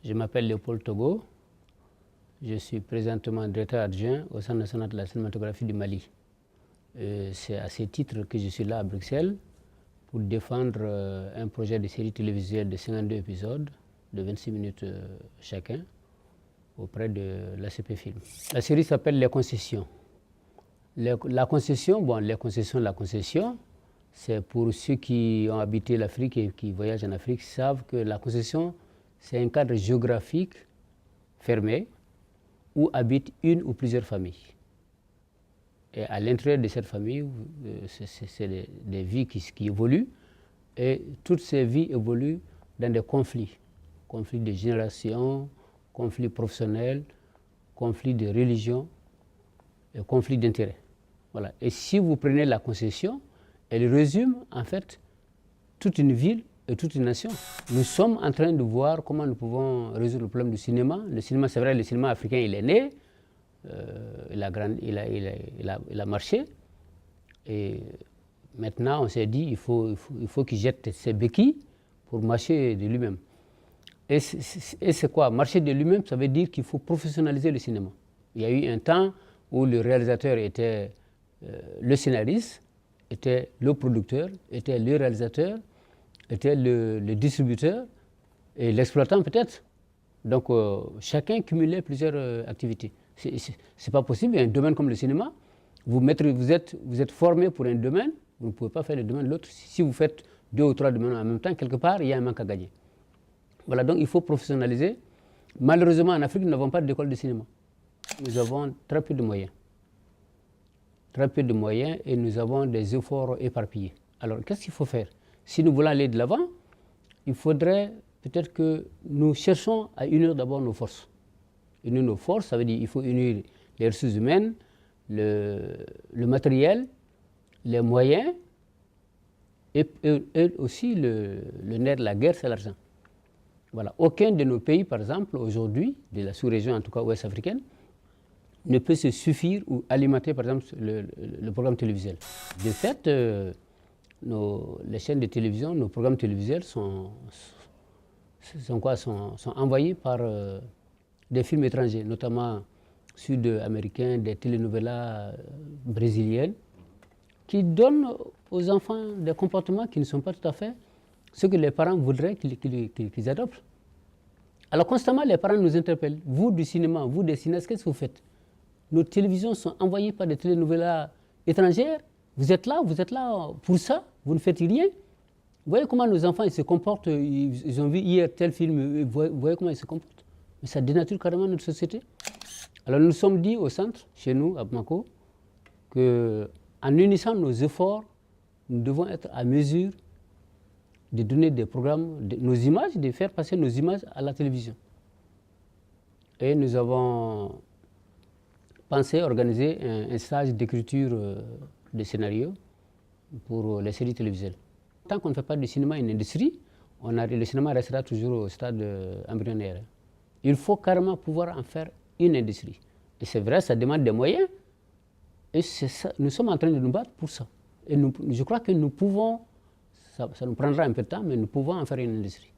Je m'appelle Léopold Togo. Je suis présentement directeur adjoint au Centre national de la cinématographie du Mali. C'est à ce titre que je suis là à Bruxelles pour défendre un projet de série télévisuelle de 52 épisodes de 26 minutes chacun auprès de l'ACP Film. La série s'appelle Les Concessions. La concession, c'est pour ceux qui ont habité l'Afrique et qui voyagent en Afrique, savent que la concession, c'est un cadre géographique fermé où habitent une ou plusieurs familles. Et à l'intérieur de cette famille, c'est des vies qui évoluent, et toutes ces vies évoluent dans des conflits de génération, conflits professionnels, conflits de religion et conflits d'intérêts. Voilà. Et si vous prenez la concession, elle résume en fait toute une ville et toute une nation. Nous sommes en train de voir comment nous pouvons résoudre le problème du cinéma. Le cinéma, c'est vrai, le cinéma africain, il est né, il a marché. Et maintenant, on s'est dit il faut qu'il jette ses béquilles pour marcher de lui-même. Et c'est quoi? Marcher de lui-même, ça veut dire qu'il faut professionnaliser le cinéma. Il y a eu un temps où le réalisateur était le scénariste, était le producteur, était le réalisateur, était le distributeur et l'exploitant peut-être. Donc chacun cumulait plusieurs activités. C'est pas possible. Il y a un domaine comme le cinéma. Vous êtes formé pour un domaine, vous ne pouvez pas faire le domaine de l'autre. Si vous faites 2 ou 3 domaines en même temps, quelque part, il y a un manque à gagner. Voilà, donc il faut professionnaliser. Malheureusement, en Afrique, nous n'avons pas d'école de cinéma. Nous avons très peu de moyens. Très peu de moyens et nous avons des efforts éparpillés. Alors, qu'est-ce qu'il faut faire? Si nous voulons aller de l'avant, il faudrait peut-être que nous cherchions à unir d'abord nos forces. Unir nos forces, ça veut dire qu'il faut unir les ressources humaines, le matériel, les moyens et aussi le nerf de la guerre, c'est l'argent. Voilà. Aucun de nos pays, par exemple, aujourd'hui, de la sous-région, en tout cas ouest africaine, ne peut se suffire ou alimenter, par exemple, le programme télévisuel. De fait, les chaînes de télévision, nos programmes télévisuels sont envoyés par des films étrangers, notamment sud-américains, des telenovelas brésiliennes, qui donnent aux enfants des comportements qui ne sont pas tout à fait ce que les parents voudraient qu'ils adoptent. Alors constamment, les parents nous interpellent. Vous du cinéma, vous des cinéastes, qu'est-ce que vous faites? Nos télévisions sont envoyées par des telenovelas étrangères. Vous êtes là pour ça, vous ne faites rien. Vous voyez comment nos enfants ils se comportent, ils ont vu hier tel film, vous voyez comment ils se comportent. Mais ça dénature carrément notre société. Alors nous nous sommes dit au centre, chez nous, à Bamako, qu'en unissant nos efforts, nous devons être à mesure de donner des programmes, nos images, de faire passer nos images à la télévision. Et nous avons pensé organiser un stage d'écriture de scénarios pour les séries télévisuelles. Tant qu'on ne fait pas du cinéma une industrie, le cinéma restera toujours au stade embryonnaire. Il faut carrément pouvoir en faire une industrie. Et c'est vrai, ça demande des moyens. Et c'est ça, nous sommes en train de nous battre pour ça. Et je crois que nous pouvons, ça nous prendra un peu de temps, mais nous pouvons en faire une industrie.